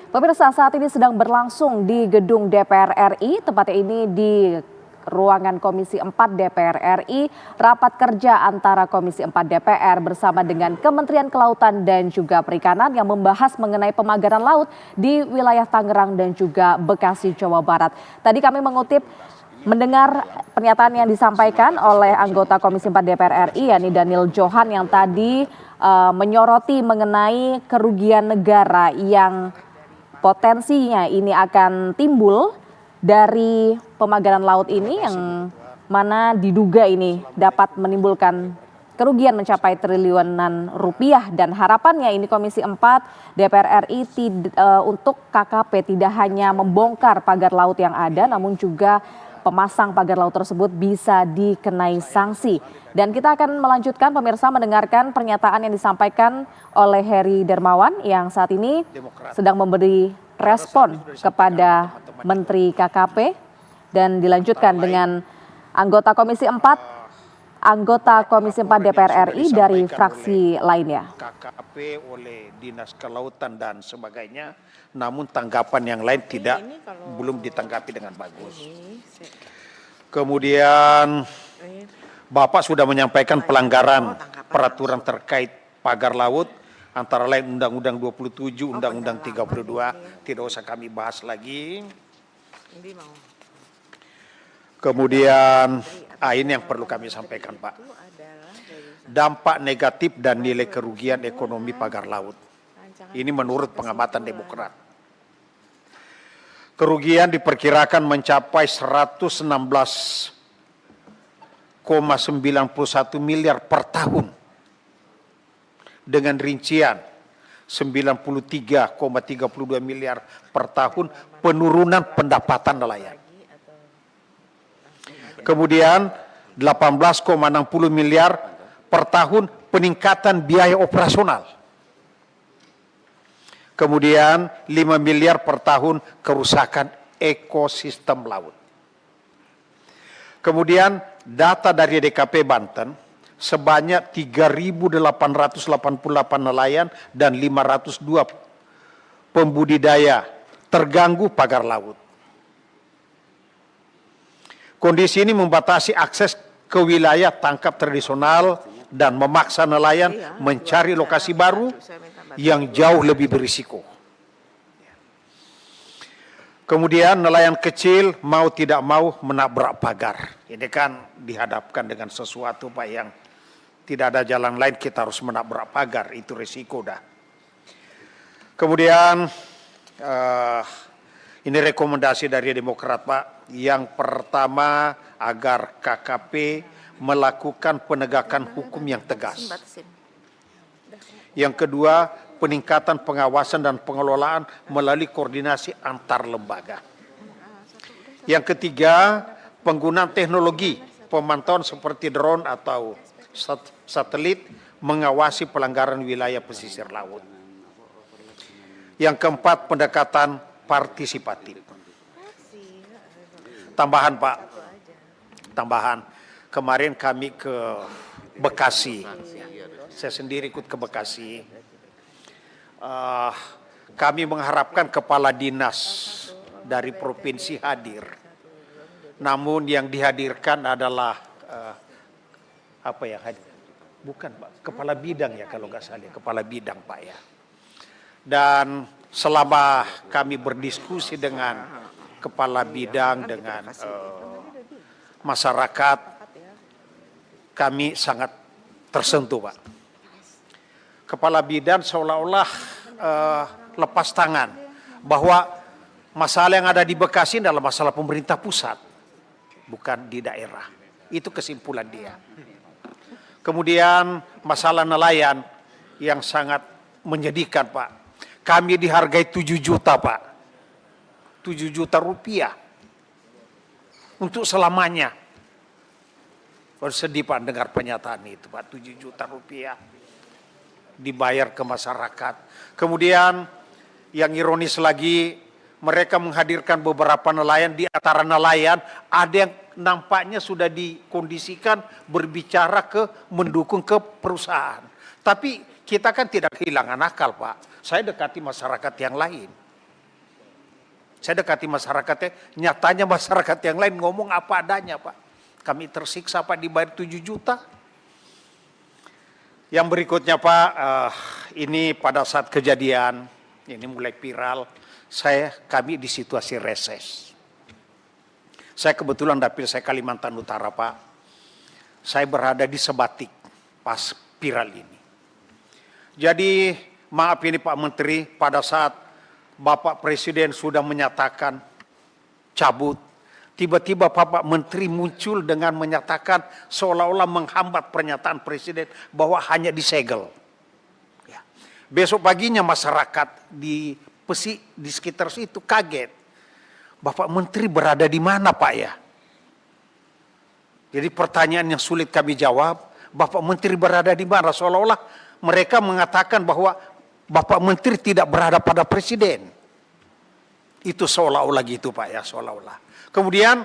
Pemirsa, saat ini sedang berlangsung di gedung DPR RI, tepatnya ini di ruangan Komisi 4 DPR RI, rapat kerja antara Komisi 4 DPR bersama dengan Kementerian Kelautan dan juga Perikanan yang membahas mengenai pemagaran laut di wilayah Tangerang dan juga Bekasi, Jawa Barat. Tadi kami mendengar pernyataan yang disampaikan oleh anggota Komisi 4 DPR RI, yakni Daniel Johan, yang tadi menyoroti mengenai kerugian negara yang potensinya ini akan timbul dari pemagaran laut ini, yang mana diduga ini dapat menimbulkan kerugian mencapai triliunan rupiah, dan harapannya ini Komisi 4 DPR RI untuk KKP tidak hanya membongkar pagar laut yang ada, namun juga pemasang pagar laut tersebut bisa dikenai sanksi. Dan kita akan melanjutkan, pemirsa, mendengarkan pernyataan yang disampaikan oleh Heri Darmawan yang saat ini sedang memberi respon kepada Menteri KKP, dan dilanjutkan dengan anggota Komisi 4 DPR RI dari fraksi lainnya. KKP oleh Dinas Kelautan dan sebagainya, namun tanggapan yang lain belum ditanggapi dengan bagus. Kemudian Bapak sudah menyampaikan pelanggaran peraturan terkait pagar laut, antara lain Undang-Undang 27, Undang-Undang 32, tidak usah kami bahas lagi. Kemudian ini yang perlu kami sampaikan, Pak. Dampak negatif dan nilai kerugian ekonomi pagar laut. Ini menurut pengamatan Demokrat. Kerugian diperkirakan mencapai 116,91 miliar per tahun, dengan rincian 93,32 miliar per tahun penurunan pendapatan nelayan. Kemudian 18,60 miliar per tahun peningkatan biaya operasional. Kemudian 5 miliar per tahun kerusakan ekosistem laut. Kemudian data dari DKP Banten, sebanyak 3.888 nelayan dan 502 pembudidaya terganggu pagar laut. Kondisi ini membatasi akses ke wilayah tangkap tradisional dan memaksa nelayan mencari lokasi baru yang jauh lebih berisiko. Kemudian nelayan kecil mau tidak mau menabrak pagar. Ini kan dihadapkan dengan sesuatu, Pak, yang tidak ada jalan lain, kita harus menabrak pagar, itu risiko dah. Kemudian ini rekomendasi dari Demokrat, Pak. Yang pertama, agar KKP melakukan penegakan hukum yang tegas. Yang kedua, peningkatan pengawasan dan pengelolaan melalui koordinasi antar lembaga. Yang ketiga, penggunaan teknologi pemantauan seperti drone atau satelit mengawasi pelanggaran wilayah pesisir laut. Yang keempat, pendekatan partisipatif. Tambahan, Pak, kemarin kami ke Bekasi, saya sendiri ikut ke Bekasi. Kami mengharapkan kepala dinas dari provinsi hadir, namun yang dihadirkan adalah bukan, Pak, kepala bidang ya, kalau nggak salah, kepala bidang, Pak, ya. Dan selama kami berdiskusi dengan kepala bidang, dengan masyarakat, kami sangat tersentuh, Pak. Kepala bidang seolah-olah lepas tangan bahwa masalah yang ada di Bekasi adalah masalah pemerintah pusat, bukan di daerah. Itu kesimpulan dia. Kemudian masalah nelayan yang sangat menyedihkan, Pak. Kami dihargai 7 juta, Pak. 7 juta rupiah untuk selamanya. Bersedih, Pak, dengar pernyataan itu, Pak. 7 juta rupiah dibayar ke masyarakat. Kemudian yang ironis lagi, mereka menghadirkan beberapa nelayan. Di antara nelayan ada yang nampaknya sudah dikondisikan berbicara mendukung ke perusahaan. Tapi kita kan tidak kehilangan akal, Pak. Saya dekati masyarakat yang lain. Saya dekati masyarakatnya, nyatanya masyarakat yang lain ngomong apa adanya Pak. Kami tersiksa Pak, dibayar 7 juta. Yang berikutnya Pak, ini pada saat kejadian, ini mulai viral, kami di situasi reses. Saya kebetulan dapil saya Kalimantan Utara Pak. Saya berada di Sebatik pas viral ini. Jadi maaf ini Pak Menteri, pada saat Bapak Presiden sudah menyatakan cabut, tiba-tiba Bapak Menteri muncul dengan menyatakan seolah-olah menghambat pernyataan Presiden bahwa hanya disegel. Ya. Besok paginya masyarakat di sekitar situ kaget. Bapak Menteri berada di mana Pak ya? Jadi pertanyaan yang sulit kami jawab, Bapak Menteri berada di mana? Seolah-olah mereka mengatakan bahwa Bapak Menteri tidak berada pada Presiden. Itu seolah-olah gitu Pak ya, seolah-olah. Kemudian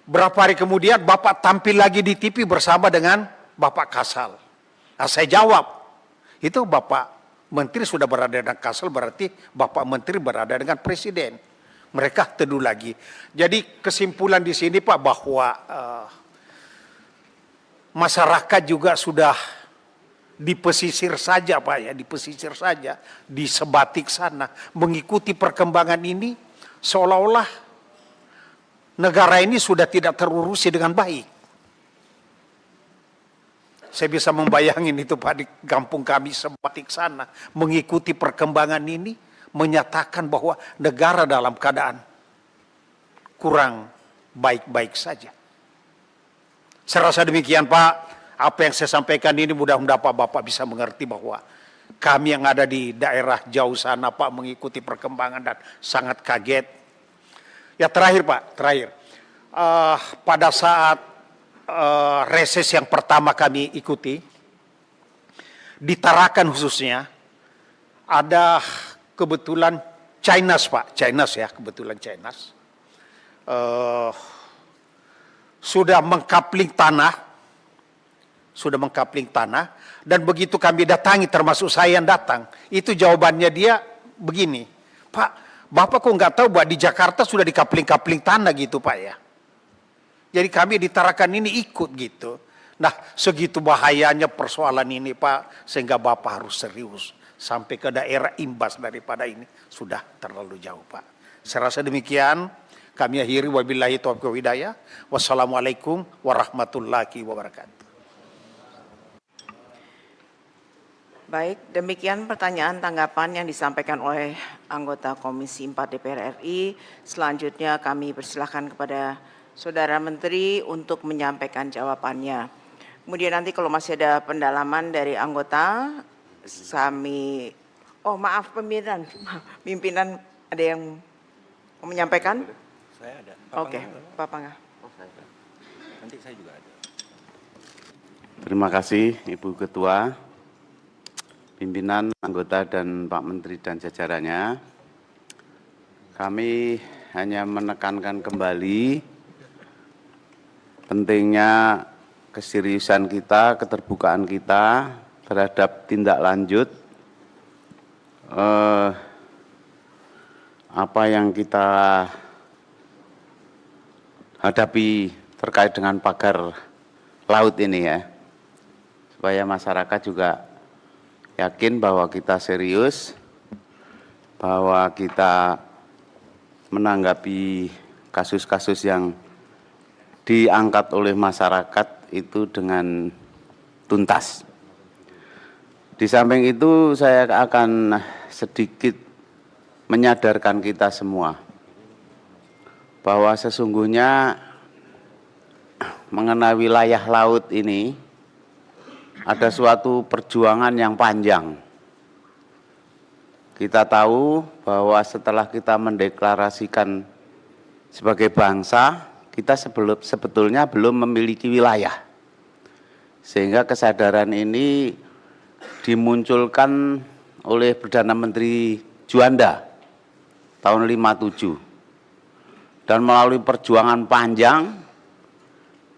berapa hari kemudian Bapak tampil lagi di TV bersama dengan Bapak Kasal. Nah, saya jawab, itu Bapak Menteri sudah berada dengan Kasal, berarti Bapak Menteri berada dengan Presiden. Mereka teduh lagi. Jadi kesimpulan di sini Pak bahwa masyarakat juga sudah di pesisir saja Pak ya, di pesisir saja, di Sebatik sana, mengikuti perkembangan ini, seolah-olah negara ini sudah tidak terurusi dengan baik. Saya bisa membayangin itu Pak, di kampung kami Sebatik sana, mengikuti perkembangan ini, menyatakan bahwa negara dalam keadaan kurang baik-baik saja. Saya rasa demikian Pak. Apa yang saya sampaikan ini mudah-mudahan Bapak bisa mengerti bahwa kami yang ada di daerah jauh sana Pak mengikuti perkembangan dan sangat kaget. Ya terakhir Pak, pada saat reses yang pertama kami ikuti, di Tarakan khususnya, ada kebetulan Chinese Pak, Chinese ya, kebetulan Chinese. Sudah mengkapling tanah, dan begitu kami datangi, termasuk saya yang datang, itu jawabannya dia begini, Pak, Bapak kok nggak tahu bahwa di Jakarta sudah dikapling-kapling tanah gitu Pak ya. Jadi kami di Tarakan ini ikut gitu. Nah segitu bahayanya persoalan ini Pak, sehingga Bapak harus serius. Sampai ke daerah imbas daripada ini sudah terlalu jauh Pak. Saya rasa demikian, kami akhiri wabillahi taufiq wal hidayah. Wassalamualaikum warahmatullahi wabarakatuh. Baik, demikian pertanyaan tanggapan yang disampaikan oleh anggota Komisi 4 DPR RI. Selanjutnya kami persilahkan kepada Saudara Menteri untuk menyampaikan jawabannya. Kemudian nanti kalau masih ada pendalaman dari anggota, pimpinan ada yang mau menyampaikan? Saya ada. Oke, Pak Pangah. Nanti saya juga ada. Terima kasih Ibu Ketua, pimpinan, anggota, dan Pak Menteri dan jajarannya. Kami hanya menekankan kembali pentingnya keseriusan kita, keterbukaan kita terhadap tindak lanjut apa yang kita hadapi terkait dengan pagar laut ini ya, supaya masyarakat juga yakin bahwa kita serius, bahwa kita menanggapi kasus-kasus yang diangkat oleh masyarakat itu dengan tuntas. Di samping itu saya akan sedikit menyadarkan kita semua bahwa sesungguhnya mengenai wilayah laut ini ada suatu perjuangan yang panjang. Kita tahu bahwa setelah kita mendeklarasikan sebagai bangsa, kita sebetulnya belum memiliki wilayah. Sehingga kesadaran ini dimunculkan oleh Perdana Menteri Juanda tahun 57. Dan melalui perjuangan panjang,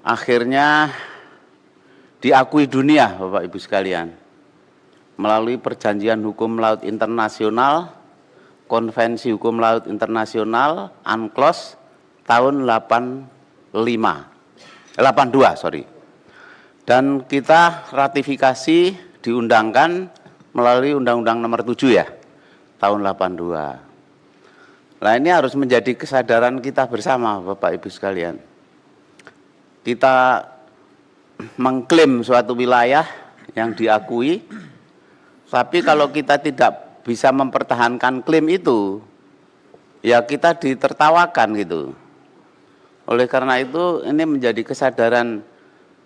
akhirnya diakui dunia, Bapak Ibu sekalian, melalui perjanjian hukum laut internasional Konvensi Hukum Laut Internasional UNCLOS tahun 82, sorry. Dan kita ratifikasi diundangkan melalui Undang-Undang Nomor 7 ya, tahun 82. Nah, ini harus menjadi kesadaran kita bersama, Bapak Ibu sekalian. Kita mengklaim suatu wilayah yang diakui, tapi kalau kita tidak bisa mempertahankan klaim itu, ya kita ditertawakan gitu. Oleh karena itu, ini menjadi kesadaran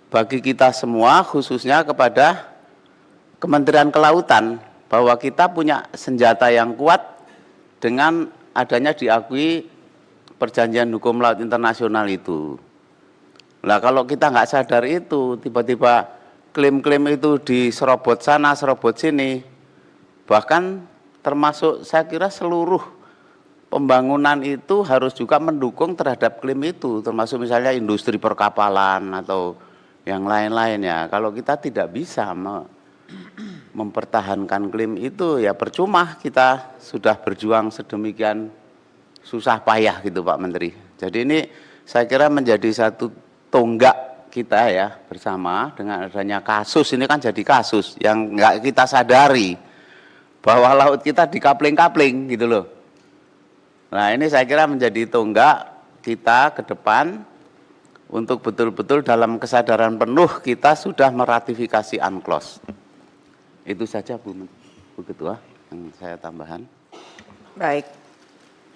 bagi kita semua, khususnya kepada Kementerian Kelautan, bahwa kita punya senjata yang kuat dengan adanya diakui Perjanjian Hukum Laut Internasional itu. Nah, kalau kita nggak sadar itu, tiba-tiba klaim-klaim itu diserobot sana, serobot sini, bahkan termasuk saya kira seluruh pembangunan itu harus juga mendukung terhadap klaim itu, termasuk misalnya industri perkapalan atau yang lain-lainnya. Kalau kita tidak bisa mempertahankan klaim itu, ya percuma kita sudah berjuang sedemikian susah payah gitu Pak Menteri. Jadi ini saya kira menjadi satu tonggak kita ya bersama dengan adanya kasus ini, kan jadi kasus yang nggak kita sadari bahwa laut kita dikapling-kapling gitu loh. Nah, ini saya kira menjadi tonggak kita ke depan untuk betul-betul dalam kesadaran penuh kita sudah meratifikasi UNCLOS. Itu saja Bu Ketua yang saya tambahan. Baik.